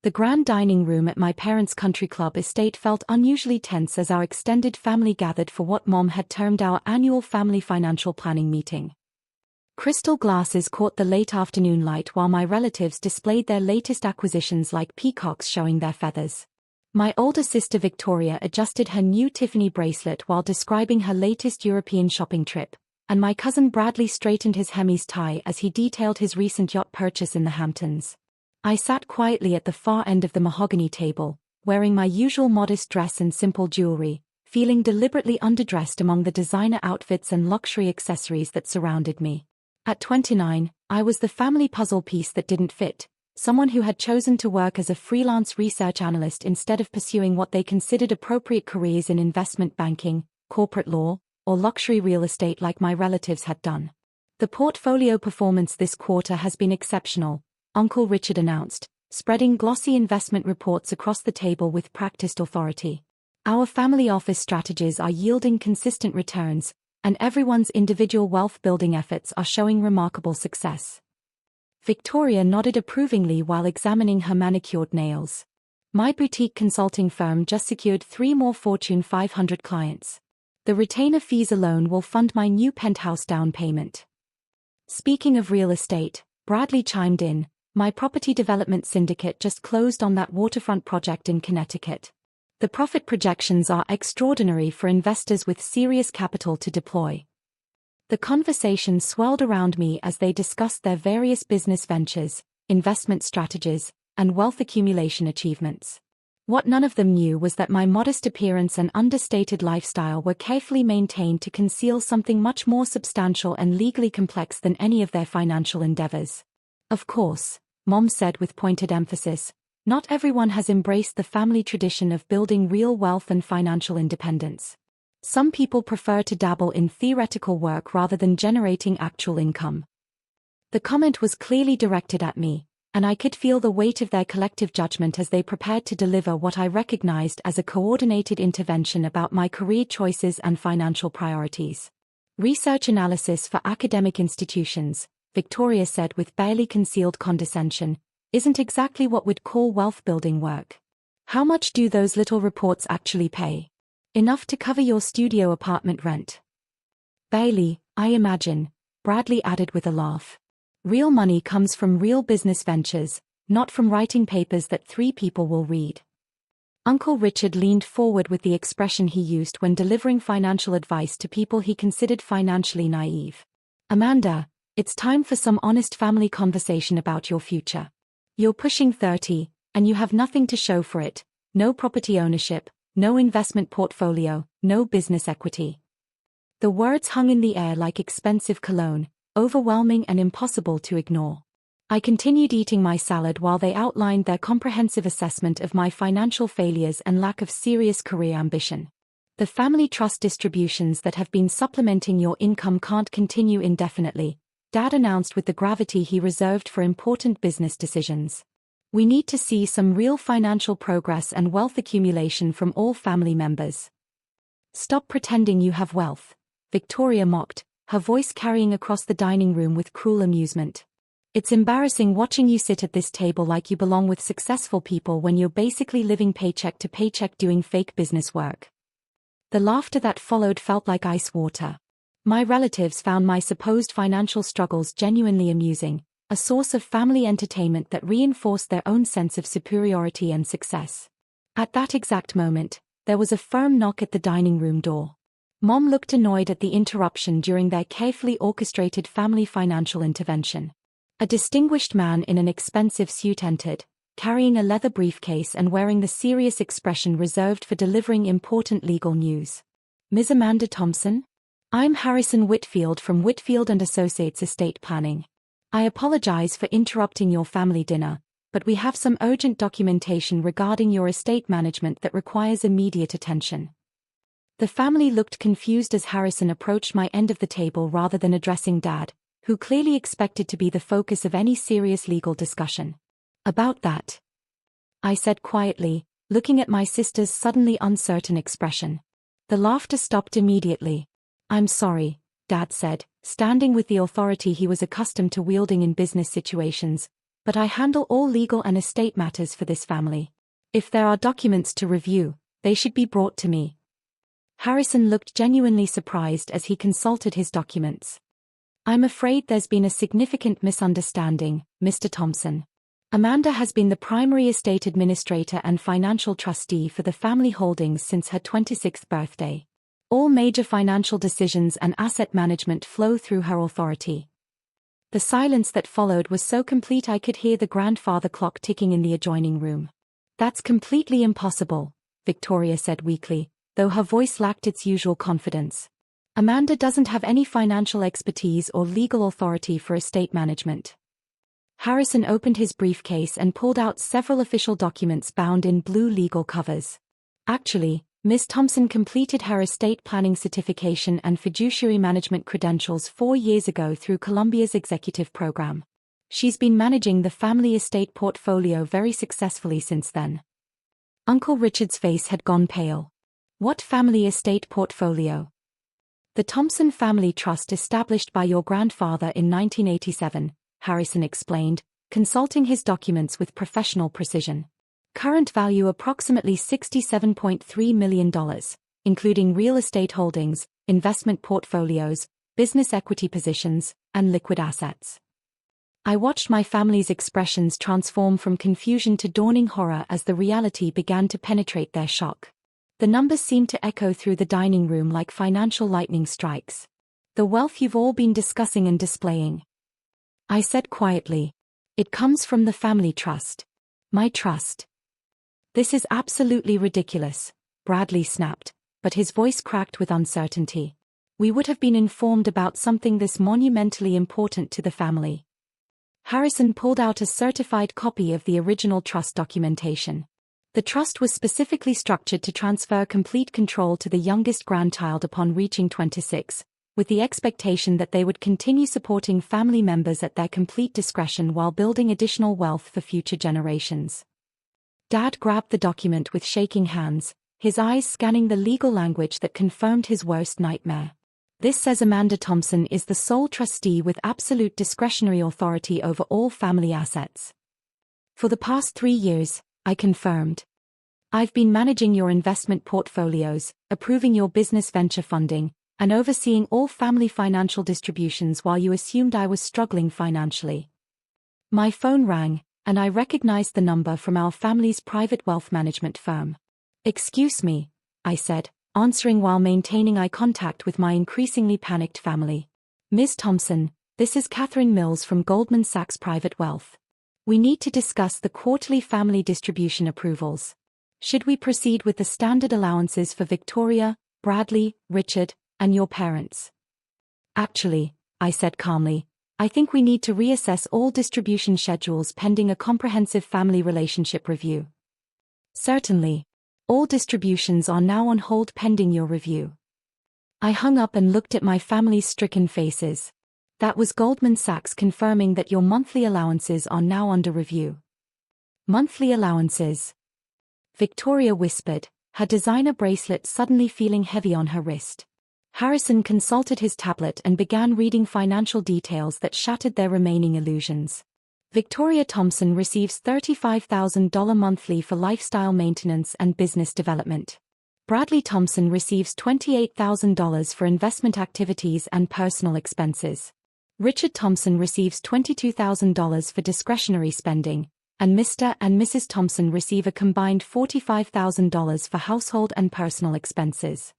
The grand dining room at my parents' country club estate felt unusually tense as our extended family gathered for what Mom had termed our annual family financial planning meeting. Crystal glasses caught the late afternoon light while my relatives displayed their latest acquisitions like peacocks showing their feathers. My older sister Victoria adjusted her new Tiffany bracelet while describing her latest European shopping trip, and my cousin Bradley straightened his Hermès tie as he detailed his recent yacht purchase in the Hamptons. I sat quietly at the far end of the mahogany table, wearing my usual modest dress and simple jewelry, feeling deliberately underdressed among the designer outfits and luxury accessories that surrounded me. At 29, I was the family puzzle piece that didn't fit, someone who had chosen to work as a freelance research analyst instead of pursuing what they considered appropriate careers in investment banking, corporate law, or luxury real estate like my relatives had done. The portfolio performance this quarter has been exceptional, Uncle Richard announced, spreading glossy investment reports across the table with practiced authority. Our family office strategies are yielding consistent returns, and everyone's individual wealth-building efforts are showing remarkable success. Victoria nodded approvingly while examining her manicured nails. My boutique consulting firm just secured 3 more Fortune 500 clients. The retainer fees alone will fund my new penthouse down payment. Speaking of real estate, Bradley chimed in, my property development syndicate just closed on that waterfront project in Connecticut. The profit projections are extraordinary for investors with serious capital to deploy. The conversation swirled around me as they discussed their various business ventures, investment strategies, and wealth accumulation achievements. What none of them knew was that my modest appearance and understated lifestyle were carefully maintained to conceal something much more substantial and legally complex than any of their financial endeavors. Of course, Mom said with pointed emphasis, not everyone has embraced the family tradition of building real wealth and financial independence. Some people prefer to dabble in theoretical work rather than generating actual income. The comment was clearly directed at me, and I could feel the weight of their collective judgment as they prepared to deliver what I recognized as a coordinated intervention about my career choices and financial priorities. Research analysis for academic institutions, Victoria said with barely concealed condescension, isn't exactly what we'd call wealth-building work. How much do those little reports actually pay? Enough to cover your studio apartment rent. Barely, I imagine, Bradley added with a laugh. Real money comes from real business ventures, not from writing papers that 3 people will read. Uncle Richard leaned forward with the expression he used when delivering financial advice to people he considered financially naive. Amanda, it's time for some honest family conversation about your future. You're pushing 30, and you have nothing to show for it, no property ownership, no investment portfolio, no business equity. The words hung in the air like expensive cologne, overwhelming and impossible to ignore. I continued eating my salad while they outlined their comprehensive assessment of my financial failures and lack of serious career ambition. The family trust distributions that have been supplementing your income can't continue indefinitely, Dad announced with the gravity he reserved for important business decisions. We need to see some real financial progress and wealth accumulation from all family members. Stop pretending you have wealth, Victoria mocked, her voice carrying across the dining room with cruel amusement. It's embarrassing watching you sit at this table like you belong with successful people when you're basically living paycheck to paycheck doing fake business work. The laughter that followed felt like ice water. My relatives found my supposed financial struggles genuinely amusing, a source of family entertainment that reinforced their own sense of superiority and success. At that exact moment, there was a firm knock at the dining room door. Mom looked annoyed at the interruption during their carefully orchestrated family financial intervention. A distinguished man in an expensive suit entered, carrying a leather briefcase and wearing the serious expression reserved for delivering important legal news. Ms. Amanda Thompson? I'm Harrison Whitfield from Whitfield & Associates Estate Planning. I apologize for interrupting your family dinner, but we have some urgent documentation regarding your estate management that requires immediate attention. The family looked confused as Harrison approached my end of the table rather than addressing Dad, who clearly expected to be the focus of any serious legal discussion. About that, I said quietly, looking at my sister's suddenly uncertain expression. The laughter stopped immediately. I'm sorry, Dad said, standing with the authority he was accustomed to wielding in business situations, but I handle all legal and estate matters for this family. If there are documents to review, they should be brought to me." Harrison looked genuinely surprised as he consulted his documents. "I'm afraid there's been a significant misunderstanding, Mr. Thompson. Amanda has been the primary estate administrator and financial trustee for the family holdings since her 26th birthday. All major financial decisions and asset management flow through her authority." The silence that followed was so complete I could hear the grandfather clock ticking in the adjoining room. "That's completely impossible," Victoria said weakly, though her voice lacked its usual confidence. "Amanda doesn't have any financial expertise or legal authority for estate management." Harrison opened his briefcase and pulled out several official documents bound in blue legal covers. "Actually, Ms. Thompson completed her estate planning certification and fiduciary management credentials 4 years ago through Columbia's executive program. She's been managing the family estate portfolio very successfully since then." Uncle Richard's face had gone pale. "What family estate portfolio?" "The Thompson Family Trust established by your grandfather in 1987, Harrison explained, consulting his documents with professional precision. "Current value approximately $67.3 million, including real estate holdings, investment portfolios, business equity positions, and liquid assets." I watched my family's expressions transform from confusion to dawning horror as the reality began to penetrate their shock. The numbers seemed to echo through the dining room like financial lightning strikes. "The wealth you've all been discussing and displaying," I said quietly. "It comes from the family trust. My trust." "This is absolutely ridiculous," Bradley snapped, but his voice cracked with uncertainty. "We would have been informed about something this monumentally important to the family." Harrison pulled out a certified copy of the original trust documentation. The trust was specifically structured to transfer complete control to the youngest grandchild upon reaching 26, with the expectation that they would continue supporting family members at their complete discretion while building additional wealth for future generations. Dad grabbed the document with shaking hands, his eyes scanning the legal language that confirmed his worst nightmare. "This says Amanda Thompson is the sole trustee with absolute discretionary authority over all family assets. For the past 3 years," I confirmed. "I've been managing your investment portfolios, approving your business venture funding, and overseeing all family financial distributions while you assumed I was struggling financially." My phone rang, and I recognized the number from our family's private wealth management firm. "Excuse me," I said, answering while maintaining eye contact with my increasingly panicked family. "Ms. Thompson, this is Catherine Mills from Goldman Sachs Private Wealth. We need to discuss the quarterly family distribution approvals. Should we proceed with the standard allowances for Victoria, Bradley, Richard, and your parents?" "Actually," I said calmly, "I think we need to reassess all distribution schedules pending a comprehensive family relationship review." "Certainly. All distributions are now on hold pending your review." I hung up and looked at my family's stricken faces. "That was Goldman Sachs confirming that your monthly allowances are now under review." "Monthly allowances?" Victoria whispered, her designer bracelet suddenly feeling heavy on her wrist. Harrison consulted his tablet and began reading financial details that shattered their remaining illusions. Victoria Thompson receives $35,000 monthly for lifestyle maintenance and business development. Bradley Thompson receives $28,000 for investment activities and personal expenses. Richard Thompson receives $22,000 for discretionary spending, and Mr. and Mrs. Thompson receive a combined $45,000 for household and personal expenses.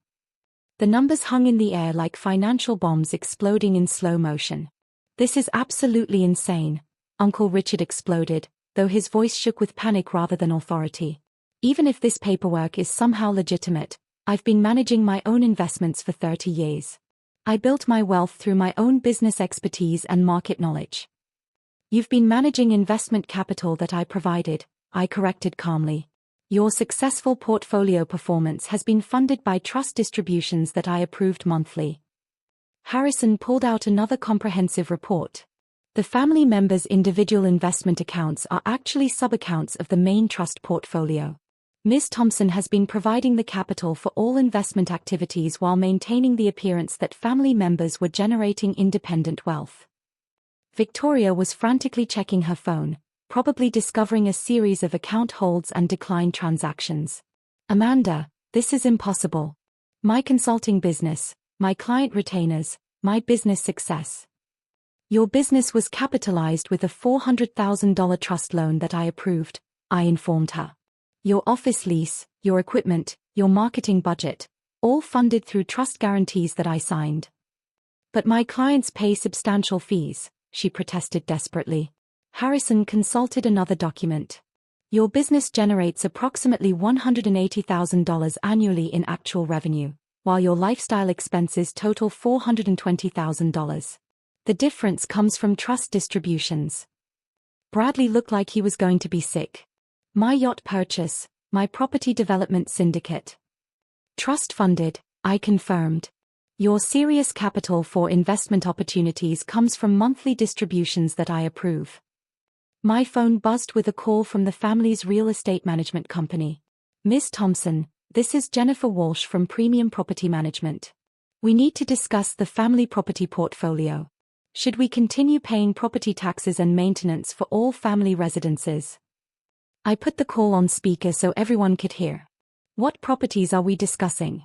The numbers hung in the air like financial bombs exploding in slow motion. "This is absolutely insane," Uncle Richard exploded, though his voice shook with panic rather than authority. "Even if this paperwork is somehow legitimate, I've been managing my own investments for 30 years. I built my wealth through my own business expertise and market knowledge." "You've been managing investment capital that I provided," I corrected calmly. "Your successful portfolio performance has been funded by trust distributions that I approved monthly." Harrison pulled out another comprehensive report. The family members' individual investment accounts are actually sub-accounts of the main trust portfolio. Ms. Thompson has been providing the capital for all investment activities while maintaining the appearance that family members were generating independent wealth. Victoria was frantically checking her phone, probably discovering a series of account holds and decline transactions. Amanda, this is impossible. My consulting business, my client retainers, my business success. Your business was capitalized with a $400,000 trust loan that I approved, I informed her. Your office lease, your equipment, your marketing budget, all funded through trust guarantees that I signed. But my clients pay substantial fees, she protested desperately. Harrison consulted another document. Your business generates approximately $180,000 annually in actual revenue, while your lifestyle expenses total $420,000. The difference comes from trust distributions. Bradley looked like he was going to be sick. My yacht purchase, my property development syndicate. Trust funded, I confirmed. Your serious capital for investment opportunities comes from monthly distributions that I approve. My phone buzzed with a call from the family's real estate management company. Ms. Thompson, this is Jennifer Walsh from Premium Property Management. We need to discuss the family property portfolio. Should we continue paying property taxes and maintenance for all family residences? I put the call on speaker so everyone could hear. What properties are we discussing?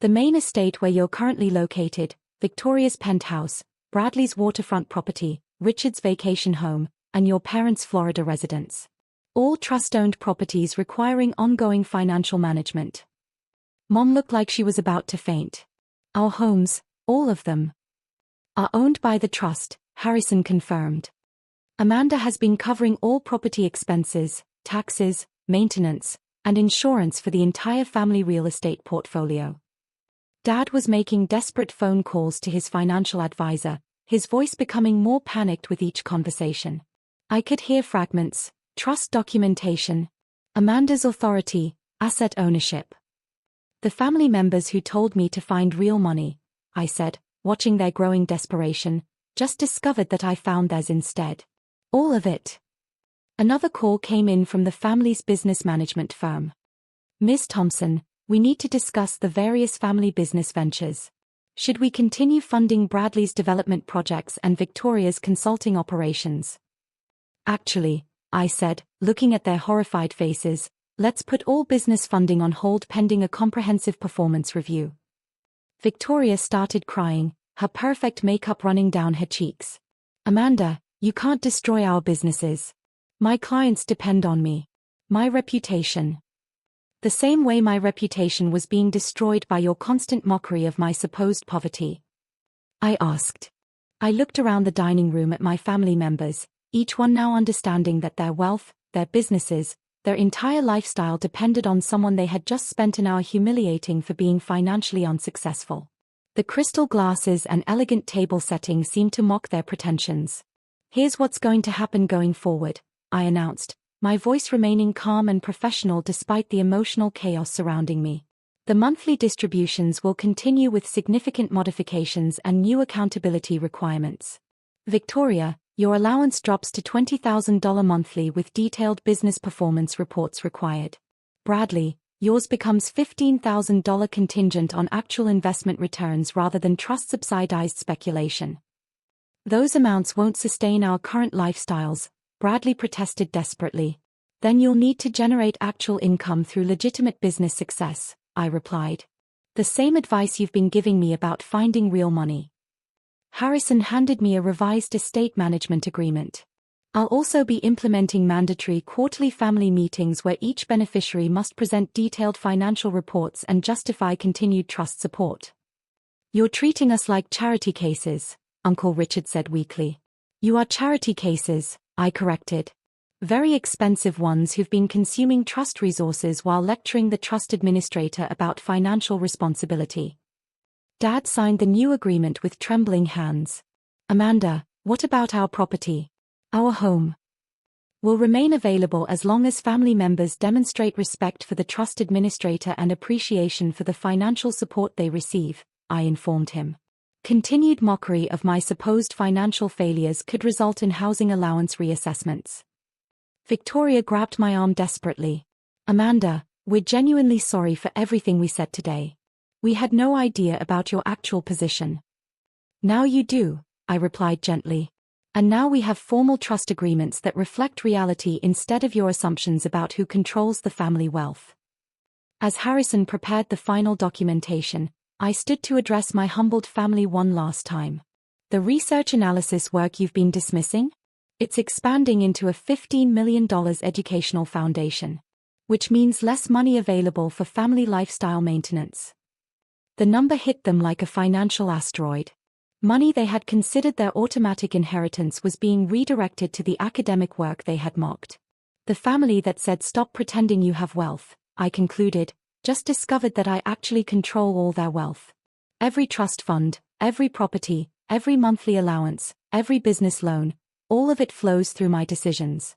The main estate where you're currently located, Victoria's penthouse, Bradley's waterfront property, Richard's vacation home, and your parents' Florida residence. All trust-owned properties requiring ongoing financial management. Mom looked like she was about to faint. Our homes, all of them, are owned by the trust, Harrison confirmed. Amanda has been covering all property expenses, taxes, maintenance, and insurance for the entire family real estate portfolio. Dad was making desperate phone calls to his financial advisor, his voice becoming more panicked with each conversation. I could hear fragments, trust documentation, Amanda's authority, asset ownership. The family members who told me to find real money, I said, watching their growing desperation, just discovered that I found theirs instead. All of it. Another call came in from the family's business management firm. Ms. Thompson, we need to discuss the various family business ventures. Should we continue funding Bradley's development projects and Victoria's consulting operations? Actually, I said, looking at their horrified faces, let's put all business funding on hold pending a comprehensive performance review. Victoria started crying, her perfect makeup running down her cheeks. Amanda, you can't destroy our businesses. My clients depend on me. My reputation. The same way my reputation was being destroyed by your constant mockery of my supposed poverty. I asked. I looked around the dining room at my family members, each one now understanding that their wealth, their businesses, their entire lifestyle depended on someone they had just spent an hour humiliating for being financially unsuccessful. The crystal glasses and elegant table setting seemed to mock their pretensions. Here's what's going to happen going forward, I announced, my voice remaining calm and professional despite the emotional chaos surrounding me. The monthly distributions will continue with significant modifications and new accountability requirements. Victoria, your allowance drops to $20,000 monthly with detailed business performance reports required. Bradley, yours becomes $15,000 contingent on actual investment returns rather than trust-subsidized speculation. Those amounts won't sustain our current lifestyles, Bradley protested desperately. Then you'll need to generate actual income through legitimate business success, I replied. The same advice you've been giving me about finding real money. Harrison handed me a revised estate management agreement. I'll also be implementing mandatory quarterly family meetings where each beneficiary must present detailed financial reports and justify continued trust support. You're treating us like charity cases, Uncle Richard said weakly. You are charity cases, I corrected. Very expensive ones who've been consuming trust resources while lecturing the trust administrator about financial responsibility. Dad signed the new agreement with trembling hands. Amanda, what about our property? Our home will remain available as long as family members demonstrate respect for the trust administrator and appreciation for the financial support they receive, I informed him. Continued mockery of my supposed financial failures could result in housing allowance reassessments. Victoria grabbed my arm desperately. Amanda, we're genuinely sorry for everything we said today. We had no idea about your actual position. Now you do, I replied gently. And now we have formal trust agreements that reflect reality instead of your assumptions about who controls the family wealth. As Harrison prepared the final documentation, I stood to address my humbled family one last time. The research analysis work you've been dismissing? It's expanding into a $15 million educational foundation, which means less money available for family lifestyle maintenance. The number hit them like a financial asteroid. Money they had considered their automatic inheritance was being redirected to the academic work they had mocked. The family that said stop pretending you have wealth, I concluded, just discovered that I actually control all their wealth. Every trust fund, every property, every monthly allowance, every business loan, all of it flows through my decisions.